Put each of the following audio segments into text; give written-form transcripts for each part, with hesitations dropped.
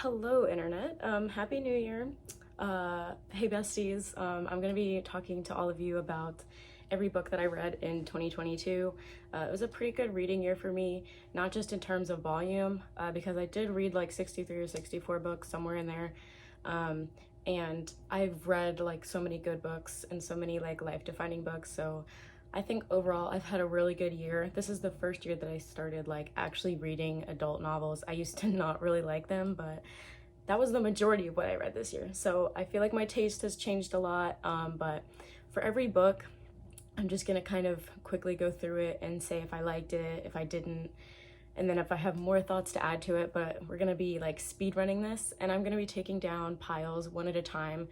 Hello, Internet. Happy New Year. Hey, besties. I'm going to be talking to all of you about every book that I read in 2022. It was a pretty good reading year for me, not just in terms of volume, because I did read like 63 or 64 books, somewhere in there. And I've read like so many good books and so many like life-defining books, so I think overall I've had a really good year. This is the first year that I started like actually reading adult novels. I used to not really like them, but that was the majority of what I read this year. So I feel like my taste has changed a lot. But for every book, I'm just gonna kind of quickly go through it and say if I liked it, if I didn't, and then if I have more thoughts to add to it. But we're gonna be like speed running this, and I'm gonna be taking down piles one at a time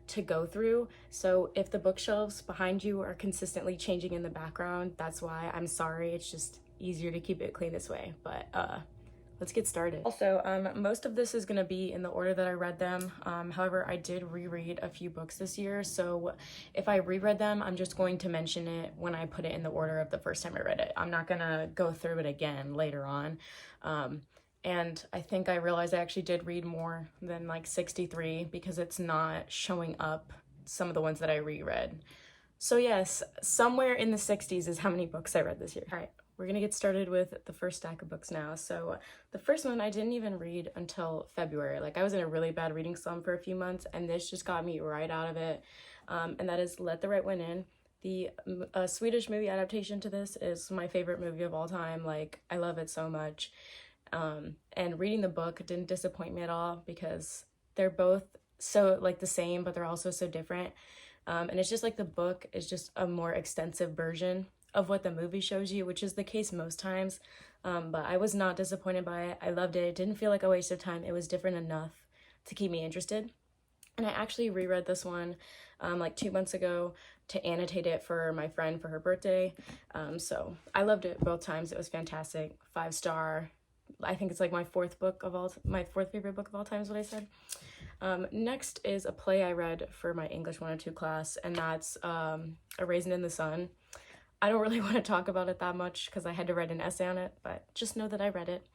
to go through. So if the bookshelves behind you are consistently changing in the background, that's why. I'm sorry. It's just easier to keep it clean this way. But let's get started. Also, most of this is going to be in the order that I read them. However, I did reread a few books this year, so if I reread them, I'm just going to mention it when I put it in the order of the first time I read it. I'm not going to go through it again later on. And I think I realized I actually did read more than like 63 because it's not showing up some of the ones that I reread. So yes, somewhere in the 60s is how many books I read this year. All right, we're gonna get started with the first stack of books now. So the first one I didn't even read until February. Like I was in a really bad reading slump for a few months, and this just got me right out of it. And that is Let the Right One In. The Swedish movie adaptation to this is my favorite movie of all time. Like I love it so much. And reading the book didn't disappoint me at all because they're both so like the same, but they're also so different. And it's just like the book is just a more extensive version of what the movie shows you, which is the case most times. But I was not disappointed by it. I loved it. It didn't feel like a waste of time. It was different enough to keep me interested. And I actually reread this one like 2 months ago to annotate it for my friend for her birthday. So I loved it both times. It was fantastic. 5-star. I think it's like my fourth favorite book of all time is what I said. Next is a play I read for my English 102 class, and that's A Raisin in the Sun. I don't really want to talk about it that much because I had to write an essay on it, but just know that I read it.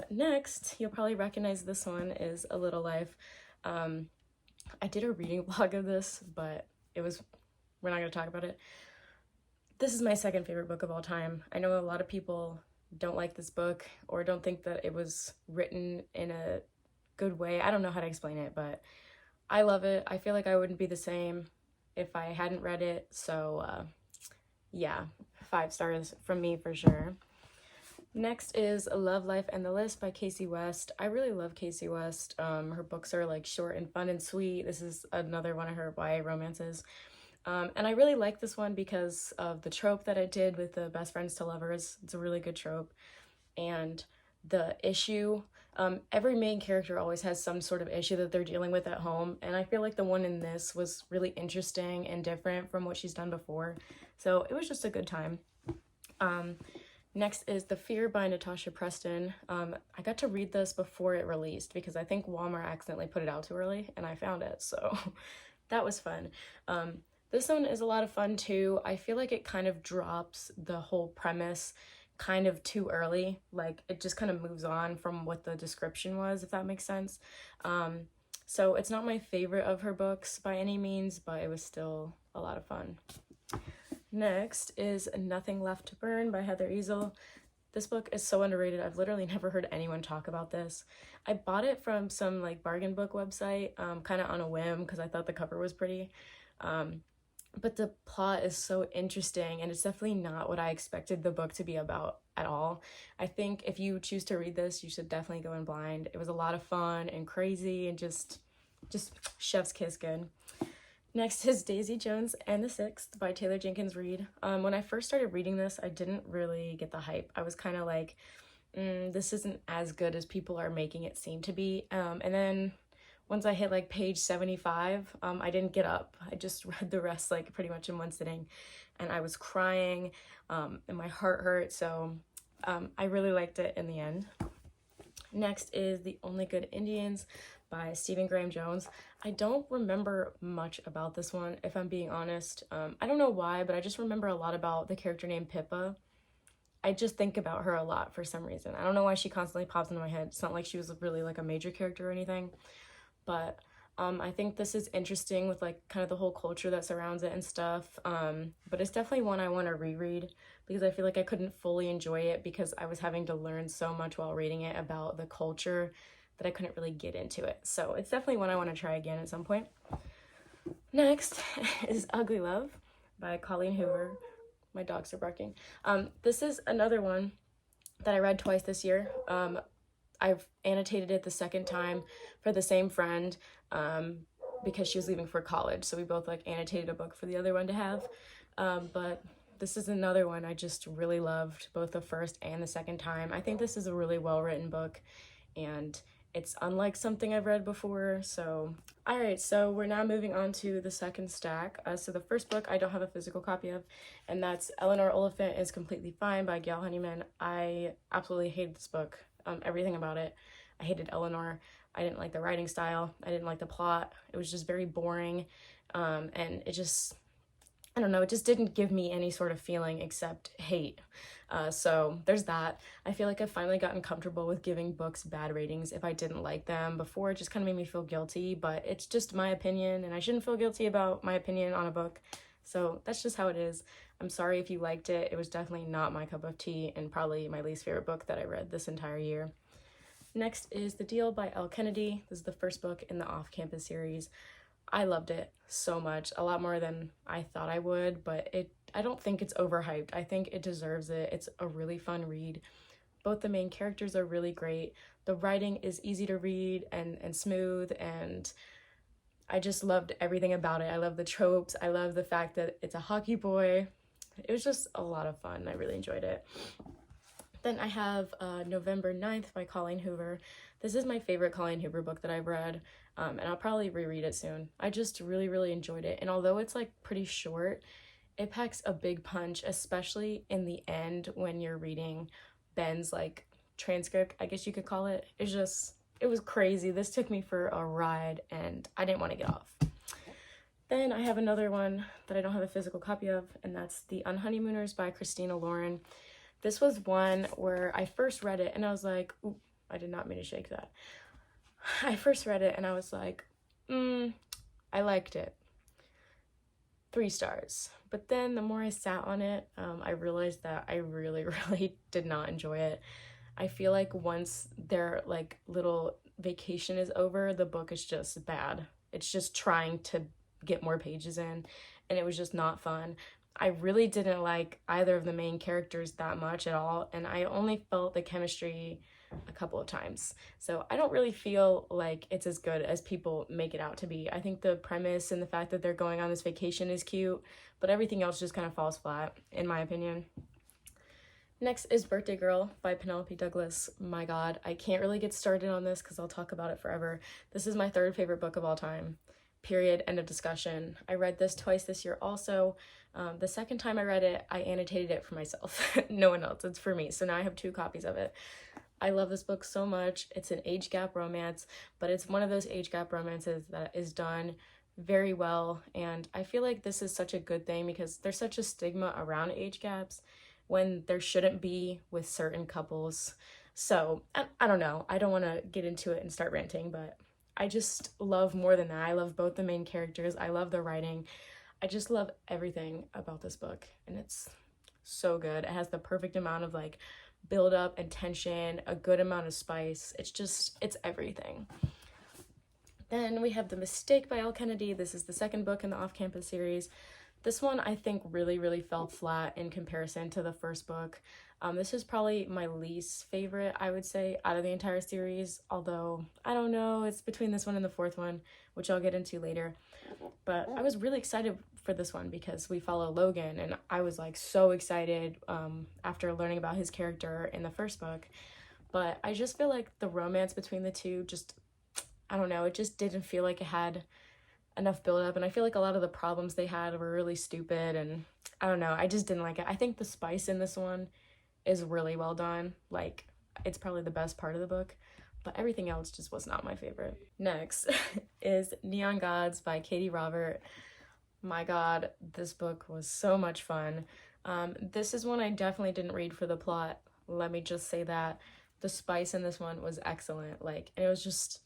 Next, you'll probably recognize this one, is A Little Life. I did a reading vlog of this, but we're not going to talk about it. This is my second favorite book of all time. I know a lot of people don't like this book or don't think that it was written in a good way. I don't know how to explain it, but I love it. I feel like I wouldn't be the same if I hadn't read it. So yeah, 5 stars from me for sure. Next is Love, Life, and the List by Casey West. I really love Casey West. Her books are like short and fun and sweet. This is another one of her YA romances. And I really like this one because of the trope that it did with the best friends to lovers. It's a really good trope. And the issue, every main character always has some sort of issue that they're dealing with at home. And I feel like the one in this was really interesting and different from what she's done before. So it was just a good time. Next is The Fear by Natasha Preston. I got to read this before it released because I think Walmart accidentally put it out too early and I found it. So that was fun. This one is a lot of fun too. I feel like it kind of drops the whole premise kind of too early. Like it just kind of moves on from what the description was, if that makes sense. So it's not my favorite of her books by any means, but it was still a lot of fun. Next is Nothing Left to Burn by Heather Easel. This book is so underrated. I've literally never heard anyone talk about this. I bought it from some like bargain book website, kind of on a whim because I thought the cover was pretty. But the plot is so interesting, and it's definitely not what I expected the book to be about at all. I think if you choose to read this, you should definitely go in blind. It was a lot of fun and crazy and just chef's kiss good. Next is Daisy Jones and the Sixth by Taylor Jenkins Reid. When I first started reading this, I didn't really get the hype. I was kind of like, this isn't as good as people are making it seem to be. And then once I hit like page 75, I didn't get up. I just read the rest like pretty much in one sitting, and I was crying, and my heart hurt. So I really liked it in the end. Next is The Only Good Indians by Stephen Graham Jones. I don't remember much about this one, if I'm being honest. I don't know why, but I just remember a lot about the character named Pippa. I just think about her a lot for some reason. I don't know why she constantly pops into my head. It's not like she was really like a major character or anything, but I think this is interesting with like kind of the whole culture that surrounds it and stuff. But it's definitely one I want to reread because I feel like I couldn't fully enjoy it because I was having to learn so much while reading it about the culture that I couldn't really get into it. So it's definitely one I want to try again at some point. Next is Ugly Love by Colleen Hoover. My dogs are barking. This is another one that I read twice this year. I've annotated it the second time for the same friend because she was leaving for college. So we both like annotated a book for the other one to have. But this is another one I just really loved both the first and the second time. I think this is a really well-written book and it's unlike something I've read before. So, all right, so we're now moving on to the second stack. So the first book I don't have a physical copy of, and that's Eleanor Oliphant is Completely Fine by Gail Honeyman. I absolutely hated this book, everything about it. I hated Eleanor. I didn't like the writing style. I didn't like the plot. It was just very boring, and it just, I don't know, it just didn't give me any sort of feeling except hate. So there's that. I feel like I've finally gotten comfortable with giving books bad ratings if I didn't like them. Before, it just kind of made me feel guilty, but it's just my opinion, and I shouldn't feel guilty about my opinion on a book. So that's just how it is. I'm sorry if you liked it. It was definitely not my cup of tea and probably my least favorite book that I read this entire year. Next is The Deal by Elle Kennedy. This is the first book in the Off-Campus series. I loved it so much, a lot more than I thought I would, but I don't think it's overhyped. I think it deserves it. It's a really fun read. Both the main characters are really great. The writing is easy to read and smooth, and I just loved everything about it. I love the tropes. I love the fact that it's a hockey boy. It was just a lot of fun. I really enjoyed it. Then I have November 9th by Colleen Hoover. This is my favorite Colleen Hoover book that I've read, and I'll probably reread it soon. I just really, really enjoyed it. And although it's like pretty short, it packs a big punch, especially in the end when you're reading Ben's like transcript, I guess you could call it. It was crazy. This took me for a ride and I didn't want to get off. Then I have another one that I don't have a physical copy of, and that's The Unhoneymooners by Christina Lauren. This was one where I first read it and I was like, ooh, I did not mean to shake that. I first read it and I was like, I liked it. 3 stars. But then the more I sat on it, I realized that I really, really did not enjoy it. I feel like once their like little vacation is over, the book is just bad. It's just trying to get more pages in, and it was just not fun. I really didn't like either of the main characters that much at all, and I only felt the chemistry a couple of times. So I don't really feel like it's as good as people make it out to be. I think the premise and the fact that they're going on this vacation is cute, but everything else just kind of falls flat, in my opinion. Next is Birthday Girl by Penelope Douglas. My God, I can't really get started on this because I'll talk about it forever. This is my 3rd favorite book of all time. Period. End of discussion. I read this twice this year also. The second time I read it, I annotated it for myself. No one else. It's for me. So now I have 2 copies of it. I love this book so much. It's an age gap romance, but it's one of those age gap romances that is done very well. And I feel like this is such a good thing because there's such a stigma around age gaps when there shouldn't be with certain couples. So I don't know. I don't want to get into it and start ranting, but I just love more than that. I love both the main characters. I love the writing. I just love everything about this book, and it's so good. It has the perfect amount of like build up and tension, a good amount of spice. It's everything. Then we have The Mistake by Elle Kennedy. This is the 2nd book in the Off-Campus series. This one I think really, really fell flat in comparison to the first book. This is probably my least favorite, I would say, out of the entire series, although I don't know, it's between this one and the 4th one, which I'll get into later. But I was really excited for this one because we follow Logan, and I was like so excited after learning about his character in the first book. But I just feel like the romance between the two just, I don't know, it just didn't feel like it had enough build up, and I feel like a lot of the problems they had were really stupid, and I don't know, I just didn't like it. I think the spice in this one is really well done. Like, it's probably the best part of the book, but everything else just was not my favorite. Next is Neon Gods by Katie Robert. My God, this book was so much fun. This is one I definitely didn't read for the plot. Let me just say that. The spice in this one was excellent. Like, and it was just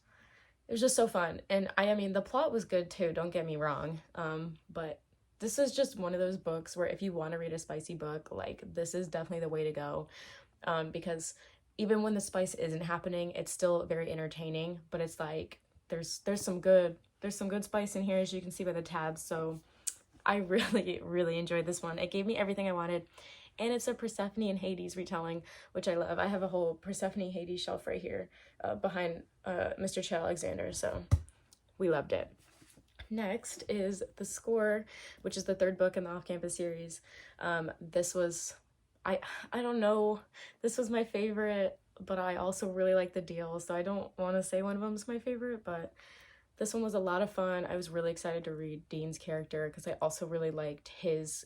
so fun. And I mean, the plot was good too, don't get me wrong. But this is just one of those books where if you want to read a spicy book, like, this is definitely the way to go. Because even when the spice isn't happening, it's still very entertaining, but it's like there's some good spice in here, as you can see by the tabs. So I really enjoyed this one. It gave me everything I wanted. And it's a Persephone and Hades retelling, which I love. I have a whole Persephone Hades shelf right here behind Mr. Ch. Alexander, so we loved it. Next is The Score, which is the third book in the Off-Campus series. This was, I don't know, this was my favorite, but I also really like The Deal, so I don't want to say one of them is my favorite, but this one was a lot of fun. I was really excited to read Dean's character because I also really liked his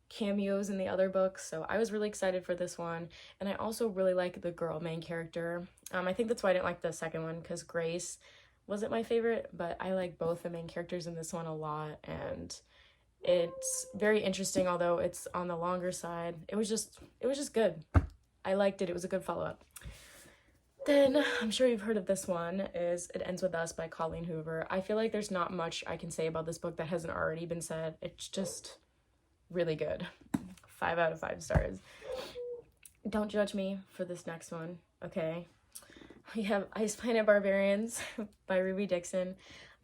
cameos in the other books, so I was really excited for this one. And I also really like the girl main character. I think that's why I didn't like the second one, because Grace wasn't my favorite, but I like both the main characters in this one a lot, and it's very interesting, although it's on the longer side. It was just good. I liked it. It was a good follow-up. Then, I'm sure you've heard of this one, is It Ends With Us by Colleen Hoover. I feel like there's not much I can say about this book that hasn't already been said. It's just really good. 5 out of 5 stars. Don't judge me for this next one, okay? We have Ice Planet Barbarians by Ruby Dixon.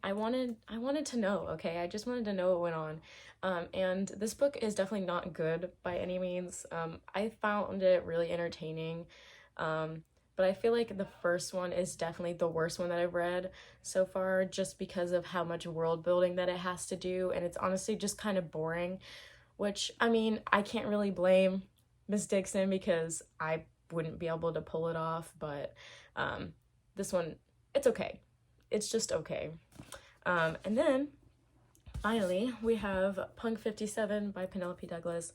I wanted to know, okay? I just wanted to know what went on. And this book is definitely not good by any means. I found it really entertaining. But I feel like the first one is definitely the worst one that I've read so far, just because of how much world building that it has to do. And it's honestly just kind of boring, which, I mean, I can't really blame Miss Dixon because I wouldn't be able to pull it off. But this one, it's okay. It's just okay. And then finally, we have Punk 57 by Penelope Douglas.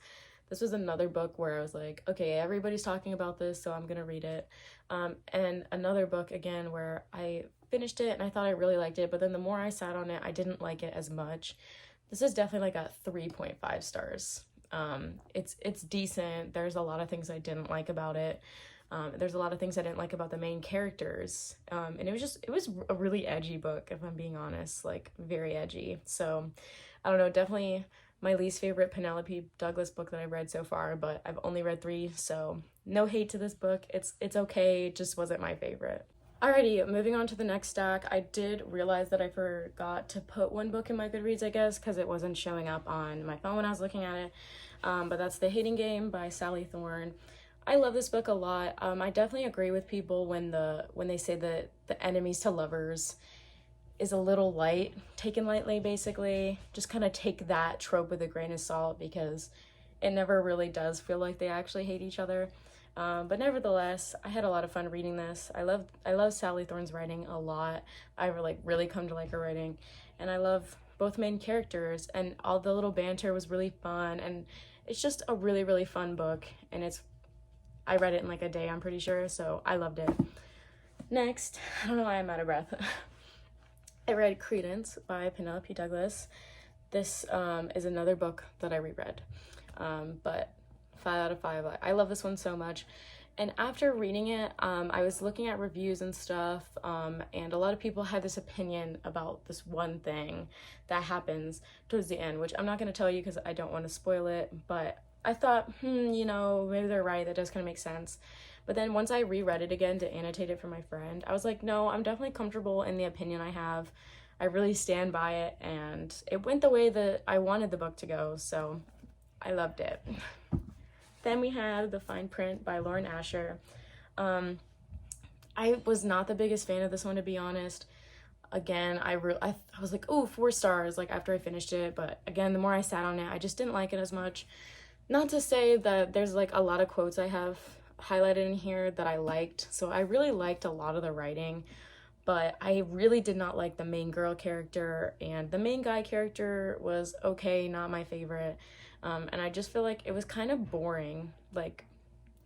This was another book where I was like, okay, everybody's talking about this, so I'm gonna read it. And another book, again, where I finished it and I thought I really liked it, but then the more I sat on it, I didn't like it as much. This is definitely like a 3.5 stars. It's decent. There's a lot of things I didn't like about it. There's a lot of things I didn't like about the main characters. And it was a really edgy book, if I'm being honest, like very edgy. So I don't know, definitely my least favorite Penelope Douglas book that I've read so far, but I've only read 3, so no hate to this book. It's okay, it just wasn't my favorite. Alrighty, moving on to the next stack. I did realize that I forgot to put one book in my Goodreads, I guess, because it wasn't showing up on my phone when I was looking at it. But that's The Hating Game by Sally Thorne. I love this book a lot. I definitely agree with people when they say that the enemies to lovers is a little light, taken lightly, basically. Just kind of take that trope with a grain of salt, because it never really does feel like they actually hate each other. But nevertheless, I had a lot of fun reading this. I love Sally Thorne's writing a lot. I really come to like her writing, and I love both main characters, and all the little banter was really fun, and it's just a really fun book, and I read it in like a day, I'm pretty sure, so I loved it. Next, I don't know why I'm out of breath. I read Credence by Penelope Douglas. This is another book that I reread, but 5 out of 5. I love this one so much. And after reading it, I was looking at reviews and stuff, and a lot of people had this opinion about this one thing that happens towards the end, which I'm not going to tell you because I don't want to spoil it, but I thought, you know, maybe they're right, that does kind of make sense. But then once I reread it again to annotate it for my friend, I was like, no, I'm definitely comfortable in the opinion I have. I really stand by it, and it went the way that I wanted the book to go, so I loved it. Then we have The Fine Print by Lauren Asher. I was not the biggest fan of this one, to be honest. Again, I was like, oh, 4 stars, like after I finished it, but again, the more I sat on it, I just didn't like it as much. Not to say that there's like a lot of quotes I have highlighted in here that I liked, so I really liked a lot of the writing, but I really did not like the main girl character, and the main guy character was okay, not my favorite. And I just feel like it was kind of boring. Like,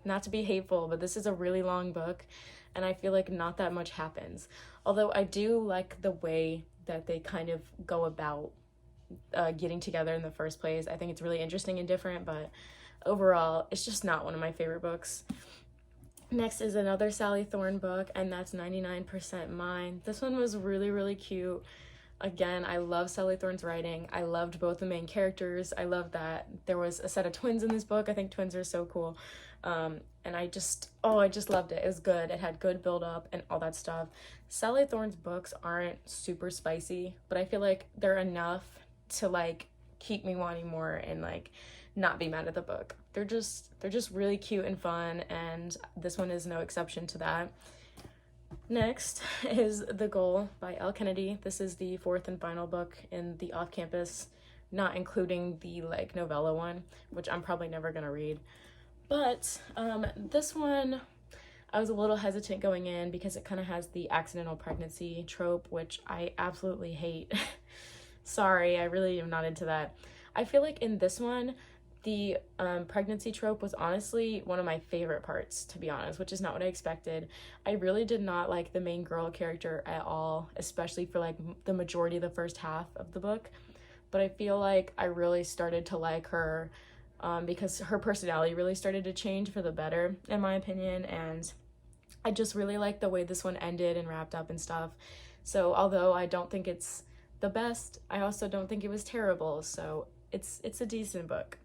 not to be hateful, but this is a really long book, and I feel like not that much happens. Although I do like the way that they kind of go about getting together in the first place. I think it's really interesting and different, but overall, it's just not one of my favorite books. Next is another Sally Thorne book, and that's 99% Mine. This one was really, really cute. Again, I love Sally Thorne's writing. I loved both the main characters. I love that there was a set of twins in this book. I think twins are so cool. And I just loved it. It was good. It had good build up and all that stuff. Sally Thorne's books aren't super spicy, but I feel like they're enough to like keep me wanting more and like not be mad at the book. They're just really cute and fun, and this one is no exception to that. Next is The Goal by Elle Kennedy. This is the fourth and final book in the off-campus, not including the like novella one, which I'm probably never gonna read. But this one, I was a little hesitant going in because it kind of has the accidental pregnancy trope, which I absolutely hate. Sorry, I really am not into that. I feel like in this one, the pregnancy trope was honestly one of my favorite parts, to be honest, which is not what I expected. I really did not like the main girl character at all, especially for like the majority of the first half of the book. But I feel like I really started to like her because her personality really started to change for the better, in my opinion. And I just really like the way this one ended and wrapped up and stuff. So although I don't think it's the best, I also don't think it was terrible. So it's a decent book.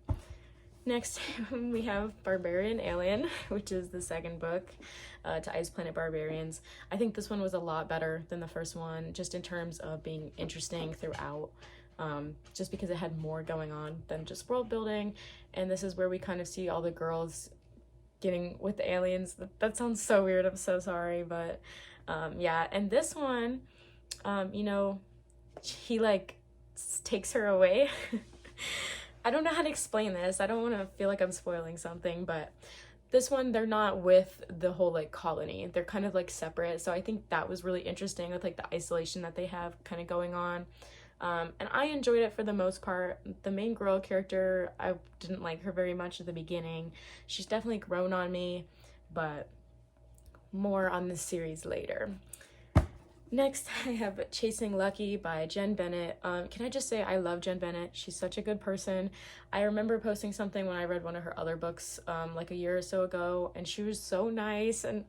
Next, we have Barbarian Alien, which is the second book to Ice Planet Barbarians. I think this one was a lot better than the first one, just in terms of being interesting throughout, just because it had more going on than just world building. And this is where we kind of see all the girls getting with the aliens. That sounds so weird, I'm so sorry, but yeah. And this one, you know, he like takes her away. I don't know how to explain this. I don't want to feel like I'm spoiling something, but this one, they're not with the whole like colony. They're kind of like separate. So I think that was really interesting with like the isolation that they have kind of going on. And I enjoyed it for the most part. The main girl character, I didn't like her very much at the beginning. She's definitely grown on me, but more on this series later. Next, I have Chasing Lucky by Jen Bennett. Can I just say I love Jen Bennett. She's such a good person. I remember posting something when I read one of her other books like a year or so ago, and she was so nice, and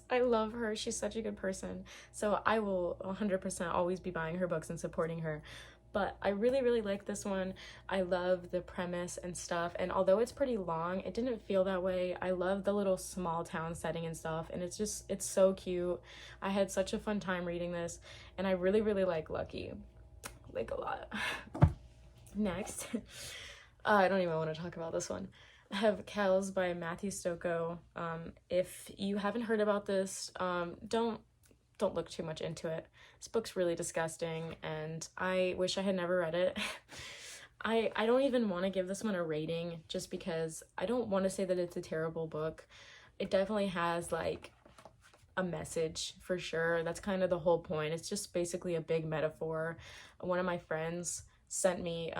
I love her. She's such a good person. So I will 100% always be buying her books and supporting her. But I really, really like this one. I love the premise and stuff, and although it's pretty long, it didn't feel that way. I love the little small town setting and stuff, and it's so cute. I had such a fun time reading this, and I really, really like Lucky, like a lot. Next, I don't even want to talk about this one. I have Kells by Matthew Stokoe. If you haven't heard about this, don't look too much into it. This book's really disgusting, and I wish I had never read it. I don't even want to give this one a rating, just because I don't want to say that it's a terrible book. It definitely has like a message for sure. That's kind of the whole point. It's just basically a big metaphor. One of my friends sent me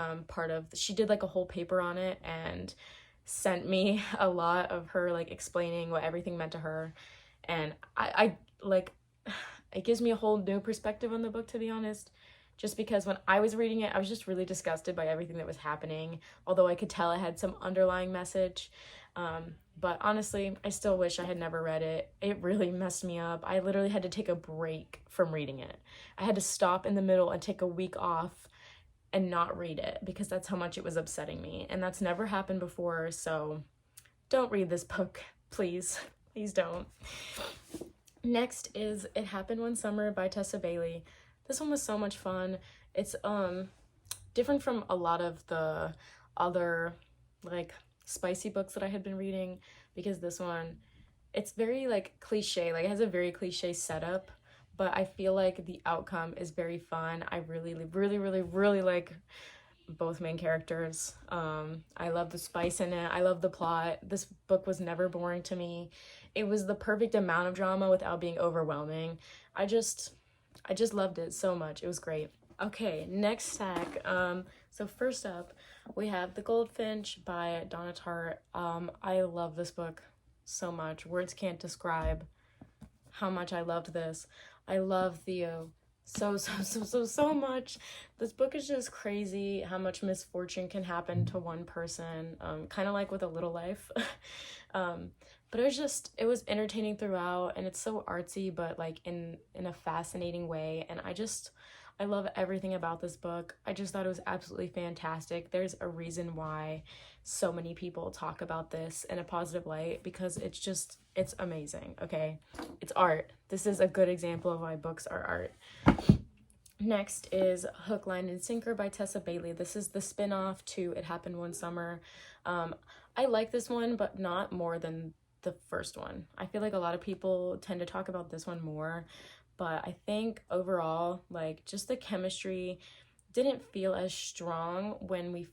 she did like a whole paper on it and sent me a lot of her like explaining what everything meant to her, and I like, it gives me a whole new perspective on the book, to be honest, just because when I was reading it, I was just really disgusted by everything that was happening, although I could tell it had some underlying message. But honestly, I still wish I had never read it. It really messed me up. I literally had to take a break from reading it. I had to stop in the middle and take a week off and not read it because that's how much it was upsetting me. And that's never happened before, so don't read this book, please. Please don't. Next is It Happened One Summer by Tessa Bailey. This one was so much fun. It's different from a lot of the other like spicy books that I had been reading, because this one, it's very like cliche, like it has a very cliche setup, but I feel like the outcome is very fun. I really, really, really, really like both main characters. I love the spice in it. I love the plot. This book was never boring to me. It was the perfect amount of drama without being overwhelming. I just loved it so much. It was great. Okay, next stack. So first up, we have The Goldfinch by Donna Tartt. I love this book so much. Words can't describe how much I loved this. I love Theo. so much. This book is just crazy how much misfortune can happen to one person, kind of like with A Little Life. um, but it was entertaining throughout, and it's so artsy, but like in a fascinating way. And I love everything about this book. I just thought it was absolutely fantastic. There's a reason why so many people talk about this in a positive light, because it's amazing, okay? It's art. This is a good example of why books are art. Next is Hook, Line, and Sinker by Tessa Bailey. This is the spin-off to It Happened One Summer. I like this one, but not more than the first one. I feel like a lot of people tend to talk about this one more, but I think overall, like, just the chemistry didn't feel as strong when we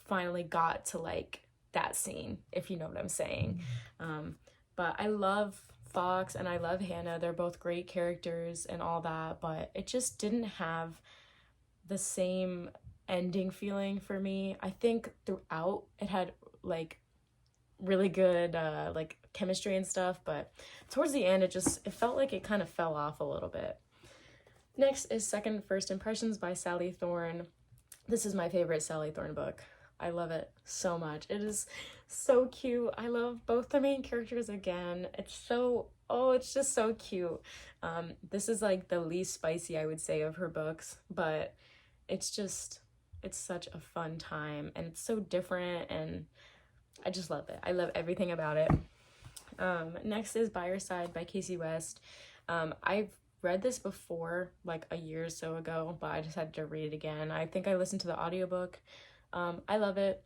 finally got to, like, that scene, if you know what I'm saying. But I love Fox and I love Hannah. They're both great characters and all that, but it just didn't have the same ending feeling for me. I think throughout it had, like, really good like chemistry and stuff, but towards the end it felt like it kind of fell off a little bit. Next is Second First Impressions by Sally Thorne. This is my favorite Sally Thorne book. I love it so much. It is so cute. I love both the main characters again. It's just so cute. This is like the least spicy, I would say, of her books, but it's such a fun time, and it's so different, and I just love it. I love everything about it. Next is By Your Side by Casey West. I've read this before, like a year or so ago, but I just had to read it again. I think I listened to the audiobook. I love it.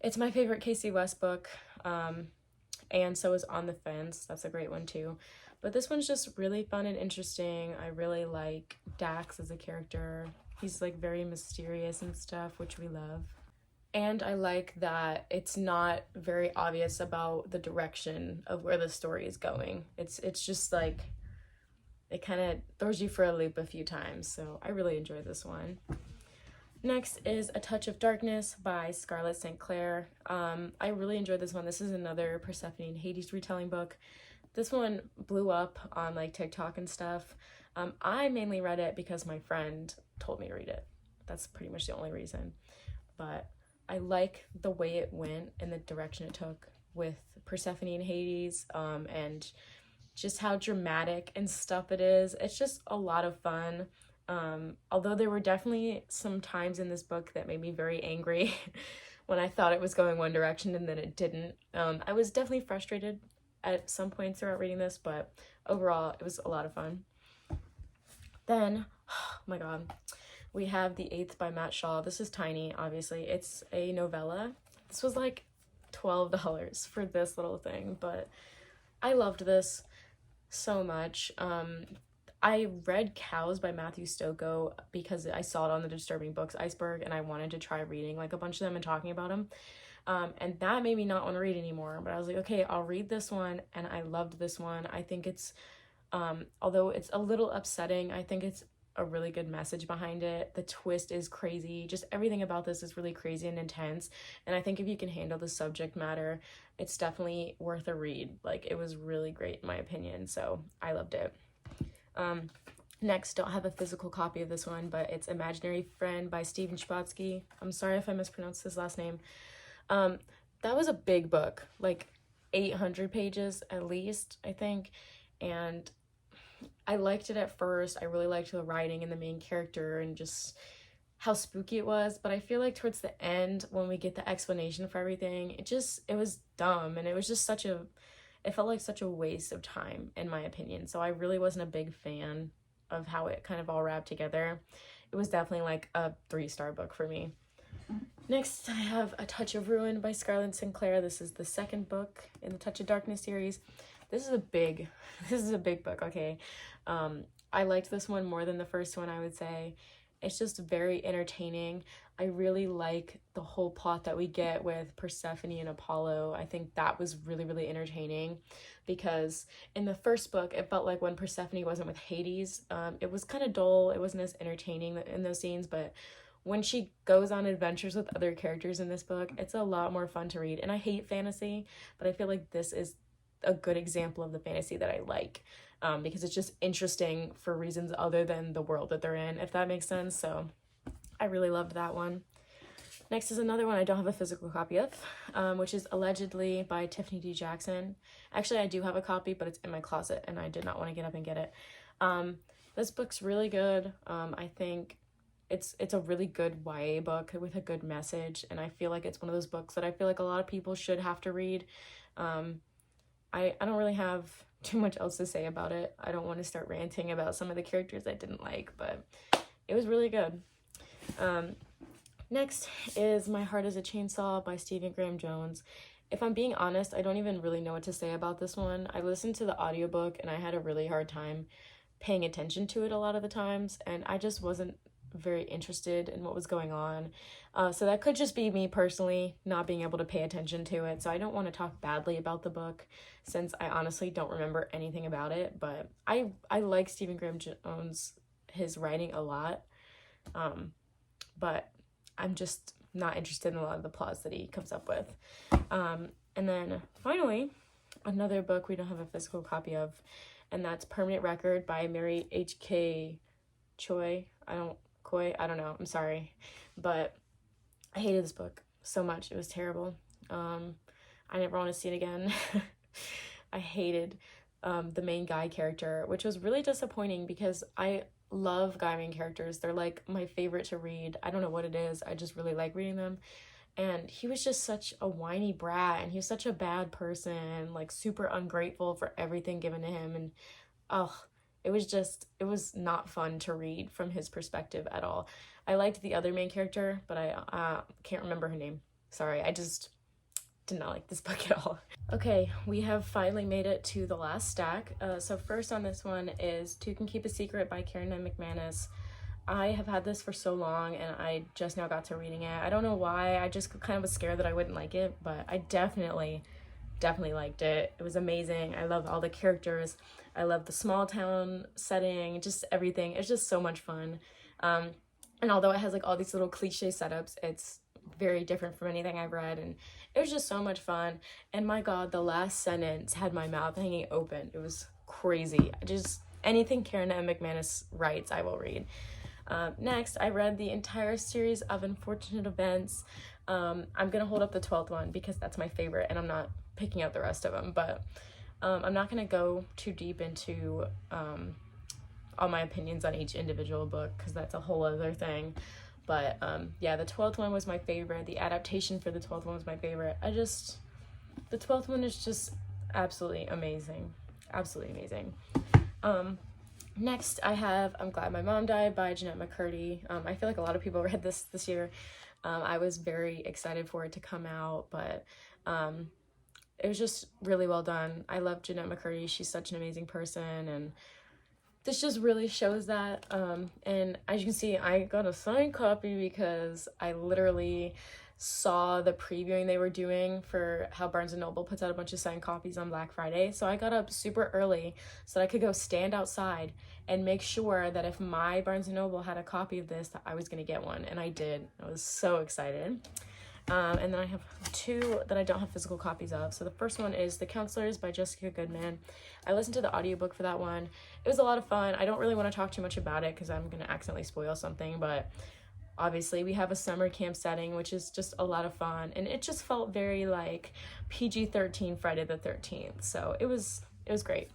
It's my favorite Casey West book. And so is On the Fence. That's a great one too. But this one's just really fun and interesting. I really like Dax as a character. He's like very mysterious and stuff, which we love. And I like that it's not very obvious about the direction of where the story is going. It's just like, it kind of throws you for a loop a few times. So I really enjoyed this one. Next is A Touch of Darkness by Scarlett St. Clair. I really enjoyed this one. This is another Persephone and Hades retelling book. This one blew up on like TikTok and stuff. I mainly read it because my friend told me to read it. That's pretty much the only reason. But I like the way it went and the direction it took with Persephone and Hades, and just how dramatic and stuff it is. It's just a lot of fun. Although there were definitely some times in this book that made me very angry when I thought it was going one direction and then it didn't. I was definitely frustrated at some points throughout reading this, but overall it was a lot of fun. Then, oh my god, we have The Eighth by Matt Shaw. This is tiny, obviously. It's a novella. This was like $12 for this little thing, but I loved this so much. I read Cows by Matthew Stokoe because I saw it on the Disturbing Books iceberg and I wanted to try reading like a bunch of them and talking about them. And that made me not want to read anymore, but I was like, okay, I'll read this one, and I loved this one. I think it's, although it's a little upsetting, I think it's a really good message behind it. The twist is crazy. Just everything about this is really crazy and intense, and I think if you can handle the subject matter, it's definitely worth a read. Like, it was really great in my opinion, so I loved it. Next, don't have a physical copy of this one, but it's Imaginary Friend by Steven Chbosky. I'm sorry if I mispronounced his last name. That was a big book, like 800 pages at least, I think, and I liked it at first. I really liked the writing and the main character and just how spooky it was, but I feel like towards the end, when we get the explanation for everything, it was dumb, and it was just it felt like such a waste of time, in my opinion. So I really wasn't a big fan of how it kind of all wrapped together. It was definitely like a 3-star book for me. Next, I have A Touch of Ruin by Scarlett St. Clair. This is the second book in the Touch of Darkness series. This is a big book, okay? I liked this one more than the first one, I would say. It's just very entertaining. I really like the whole plot that we get with Persephone and Apollo. I think that was really, really entertaining, because in the first book, it felt like when Persephone wasn't with Hades, it was kind of dull. It wasn't as entertaining in those scenes, but when she goes on adventures with other characters in this book, it's a lot more fun to read. And I hate fantasy, but I feel like this is a good example of the fantasy that I like. because it's just interesting for reasons other than the world that they're in, if that makes sense. So I really loved that one. Next is another one I don't have a physical copy of, which is Allegedly by Tiffany D. Jackson. Actually, I do have a copy, but it's in my closet, and I did not want to get up and get it. This book's really good. I think it's a really good YA book with a good message, and I feel like it's one of those books that I feel like a lot of people should have to read. I don't really have too much else to say about it. I don't want to start ranting about some of the characters I didn't like, but it was really good. Next is My Heart is a Chainsaw by Stephen Graham Jones. If I'm being honest, I don't even really know what to say about this one. I listened to the audiobook and I had a really hard time paying attention to it a lot of the times, and I just wasn't very interested in what was going on. So that could just be me personally not being able to pay attention to it. So I don't want to talk badly about the book since I honestly don't remember anything about it, but I like Stephen Graham Jones, his writing a lot. But I'm just not interested in a lot of the plots that he comes up with. And then finally, another book we don't have a physical copy of, and that's Permanent Record by Mary H.K. Choi. I don't know, I'm sorry. But I hated this book so much. It was terrible. I never want to see it again. I hated the main guy character, which was really disappointing because I love guy main characters. They're like my favorite to read. I don't know what it is. I just really like reading them. And he was just such a whiny brat, and he was such a bad person, like super ungrateful for everything given to him. And it was not fun to read from his perspective at all. I liked the other main character, but I can't remember her name. Sorry, I just did not like this book at all. Okay, we have finally made it to the last stack. So first on this one is Two Can Keep a Secret by Karen M. McManus. I have had this for so long and I just now got to reading it. I don't know why, I just kind of was scared that I wouldn't like it, but I definitely liked it. It was amazing. I love all the characters. I love the small town setting, just everything. It's just so much fun. And although it has like all these little cliche setups, it's very different from anything I've read, and it was just so much fun. And my god, the last sentence had my mouth hanging open. It was crazy. Just anything Karen M. McManus writes, I will read. Next, I read the entire series of Unfortunate Events. I'm gonna hold up the 12th one because that's my favorite, and I'm not picking out the rest of them, but I'm not gonna go too deep into all my opinions on each individual book because that's a whole other thing. But yeah, the 12th one was my favorite. The adaptation for the 12th one was my favorite. The 12th one is just absolutely amazing. Absolutely amazing. Next, I have I'm Glad My Mom Died by Jennette McCurdy. I feel like a lot of people read this year. I was very excited for it to come out, but it was just really well done. I love Jennette McCurdy. She's such an amazing person, and this just really shows that. And as you can see, I got a signed copy because I literally saw the previewing they were doing for how Barnes & Noble puts out a bunch of signed copies on Black Friday. So I got up super early so that I could go stand outside and make sure that if my Barnes & Noble had a copy of this, that I was going to get one. And I did. I was so excited. And then I have two that I don't have physical copies of. So the first one is The Counselors by Jessica Goodman. I listened to the audiobook for that one. It was a lot of fun. I don't really want to talk too much about it because I'm going to accidentally spoil something, but obviously we have a summer camp setting, which is just a lot of fun, and it just felt very like PG-13 Friday the 13th. So it was great.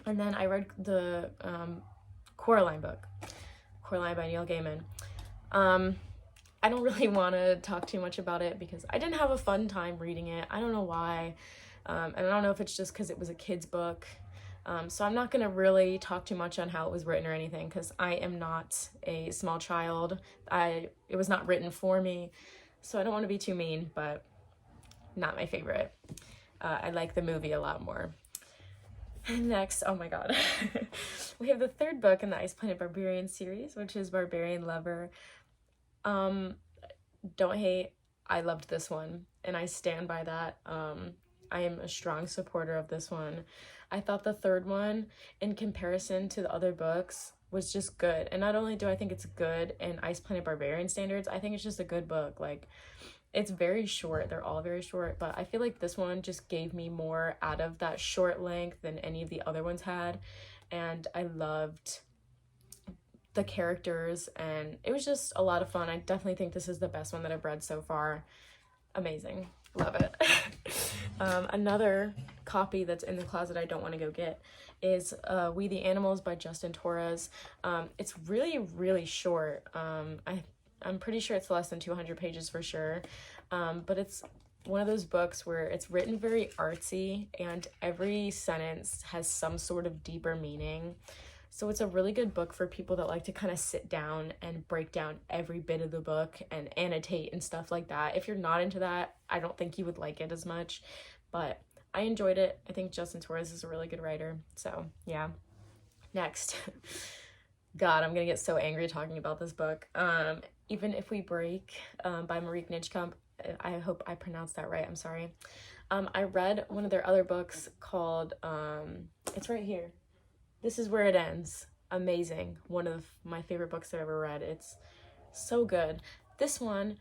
And then I read the Coraline book, Coraline by Neil Gaiman. I don't really want to talk too much about it because I didn't have a fun time reading it. I don't know why. And I don't know if it's just because it was a kid's book. So I'm not going to really talk too much on how it was written or anything because I am not a small child. It was not written for me, so I don't want to be too mean, but not my favorite. I like the movie a lot more. Next, oh my god, we have the third book in the Ice Planet Barbarian series, which is Barbarian Lover. Don't hate, I loved this one, and I stand by that. I am a strong supporter of this one. I thought the third one, in comparison to the other books, was just good. And not only do I think it's good in Ice Planet Barbarian standards, I think it's just a good book. Like, it's very short. They're all very short, but I feel like this one just gave me more out of that short length than any of the other ones had. and I loved the characters, and it was just a lot of fun. I definitely think this is the best one that I've read so far. Amazing. Love it. Another copy that's in the closet I don't want to go get is We the Animals by Justin Torres. It's really, really short. I'm pretty sure it's less than 200 pages for sure, but it's one of those books where it's written very artsy and every sentence has some sort of deeper meaning. So it's a really good book for people that like to kind of sit down and break down every bit of the book and annotate and stuff like that. If you're not into that, I don't think you would like it as much, but I enjoyed it. I think Justin Torres is a really good writer. So yeah. Next. God, I'm gonna get so angry talking about this book. Even If We Break by Marieke Nijkamp. I hope I pronounced that right. I'm sorry. I read one of their other books called, it's right here. This Is Where It Ends. Amazing. One of my favorite books I've ever read. It's so good. This one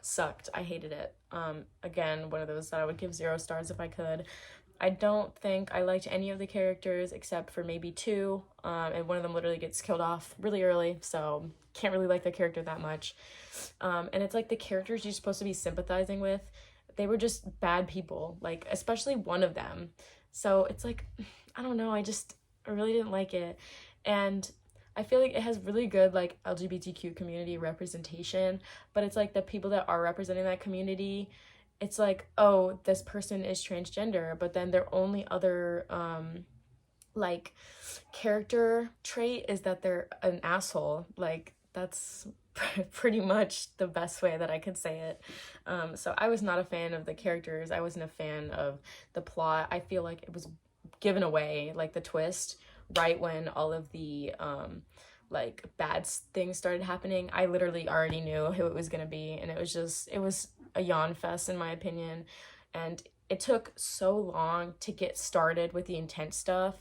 sucked. I hated it. Again, one of those that I would give 0 stars if I could. I don't think I liked any of the characters except for maybe 2, and one of them literally gets killed off really early, so can't really like the character that much. And it's like the characters you're supposed to be sympathizing with, they were just bad people, like especially one of them. So it's like, I don't know, I really didn't like it. And I feel like it has really good like LGBTQ community representation, but it's like the people that are representing that community, it's like, oh, this person is transgender, but then their only other like character trait is that they're an asshole. Like that's pretty much the best way that I could say it. So I was not a fan of the characters. I wasn't a fan of the plot. I feel like it was given away, like the twist, right when all of the like bad things started happening. I literally already knew who it was gonna be, and it was a yawn fest in my opinion. And it took so long to get started with the intense stuff.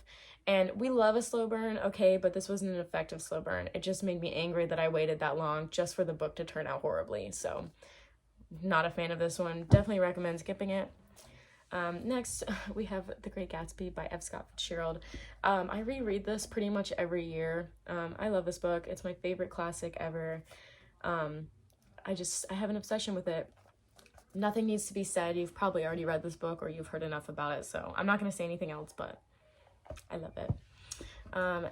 And we love a slow burn, okay, but this wasn't an effective slow burn. It just made me angry that I waited that long just for the book to turn out horribly. So not a fan of this one. Definitely recommend skipping it. Next, we have The Great Gatsby by F. Scott Fitzgerald. I reread this pretty much every year. I love this book. It's my favorite classic ever. I have an obsession with it. Nothing needs to be said. You've probably already read this book or you've heard enough about it, so I'm not going to say anything else, but I love it.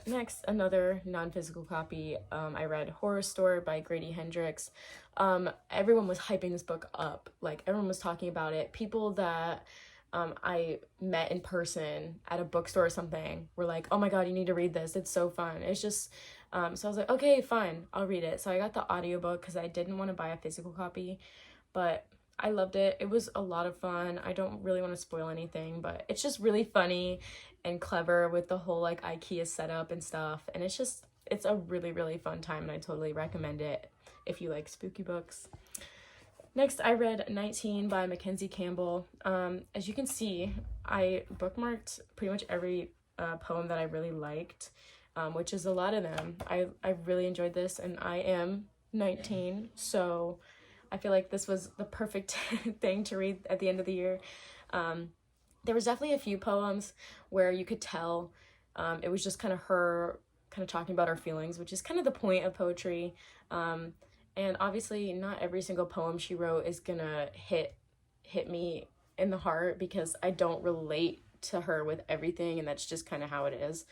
Next, another non-physical copy. I read Horror Store by Grady Hendrix. Everyone was hyping this book up. Like, everyone was talking about it. People that I met in person at a bookstore or something were like, oh my god, you need to read this. It's so fun. It's just, so I was like, okay, fine, I'll read it. So I got the audiobook because I didn't want to buy a physical copy, but I loved it. It was a lot of fun. I don't really want to spoil anything, but it's just really funny and clever with the whole like IKEA setup and stuff. And it's a really, really fun time, and I totally recommend it if you like spooky books. Next, I read 19 by Mackenzie Campbell. As you can see, I bookmarked pretty much every poem that I really liked, which is a lot of them. I really enjoyed this, and I am 19, so I feel like this was the perfect thing to read at the end of the year. There was definitely a few poems where you could tell it was just kind of her kind of talking about her feelings, which is kind of the point of poetry. And obviously not every single poem she wrote is gonna hit me in the heart because I don't relate to her with everything, and that's just kind of how it is.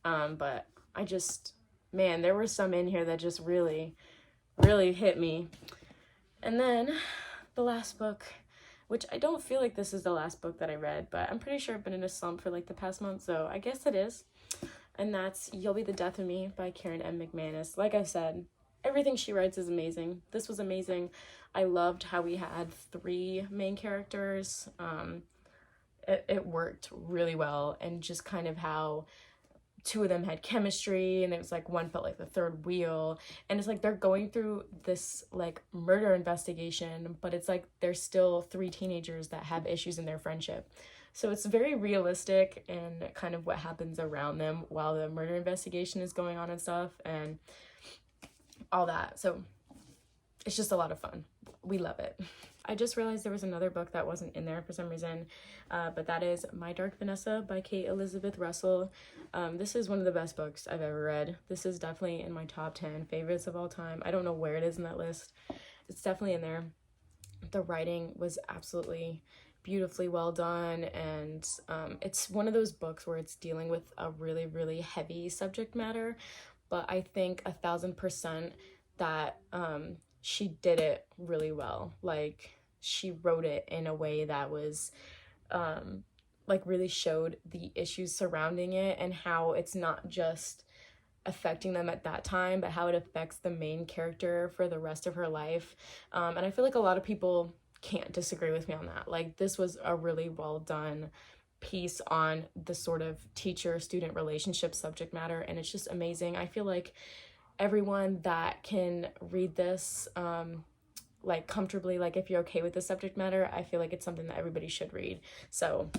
But man, there were some in here that just really, really hit me. And then the last book, which I don't feel like this is the last book that I read, but I'm pretty sure I've been in a slump for like the past month, so I guess it is. And that's You'll Be the Death of Me by Karen M. McManus. Like I said, everything she writes is amazing. This was amazing. I loved how we had 3 main characters. It worked really well, and just kind of how 2 of them had chemistry, and it was like one felt like the third wheel, and it's like they're going through this like murder investigation, but it's like there's still 3 teenagers that have issues in their friendship. So it's very realistic and kind of what happens around them while the murder investigation is going on and stuff and all that. So it's just a lot of fun. we love it. I just realized there was another book that wasn't in there for some reason, but that is My Dark Vanessa by Kate Elizabeth Russell. This is one of the best books I've ever read. This is definitely in my top 10 favorites of all time. I don't know where it is in that list. It's definitely in there. The writing was absolutely beautifully well done, and it's one of those books where it's dealing with a really, really heavy subject matter, but I think 1000% that she did it really well. Like, she wrote it in a way that was like really showed the issues surrounding it and how it's not just affecting them at that time, but how it affects the main character for the rest of her life. And I feel like a lot of people can't disagree with me on that. Like, this was a really well done piece on the sort of teacher-student relationship subject matter, and it's just amazing. I feel like everyone that can read this like comfortably, like if you're okay with the subject matter, I feel like it's something that everybody should read. So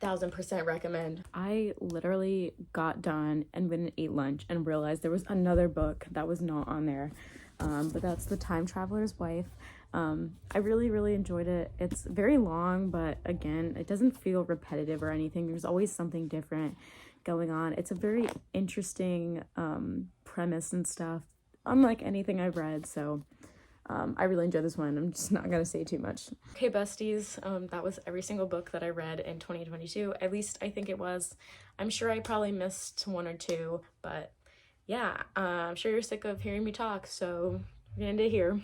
1000% recommend. I literally got done and went and ate lunch and realized there was another book that was not on there, but that's The Time Traveler's Wife. I really enjoyed it. It's very long, but again, it doesn't feel repetitive or anything. There's always something different going on. It's a very interesting premise and stuff, unlike anything I've read, so I really enjoyed this one. I'm just not gonna say too much. Okay, besties, that was every single book that I read in 2022. At least I think it was. I'm sure I probably missed one or two, but yeah, I'm sure you're sick of hearing me talk, so we're gonna end it here.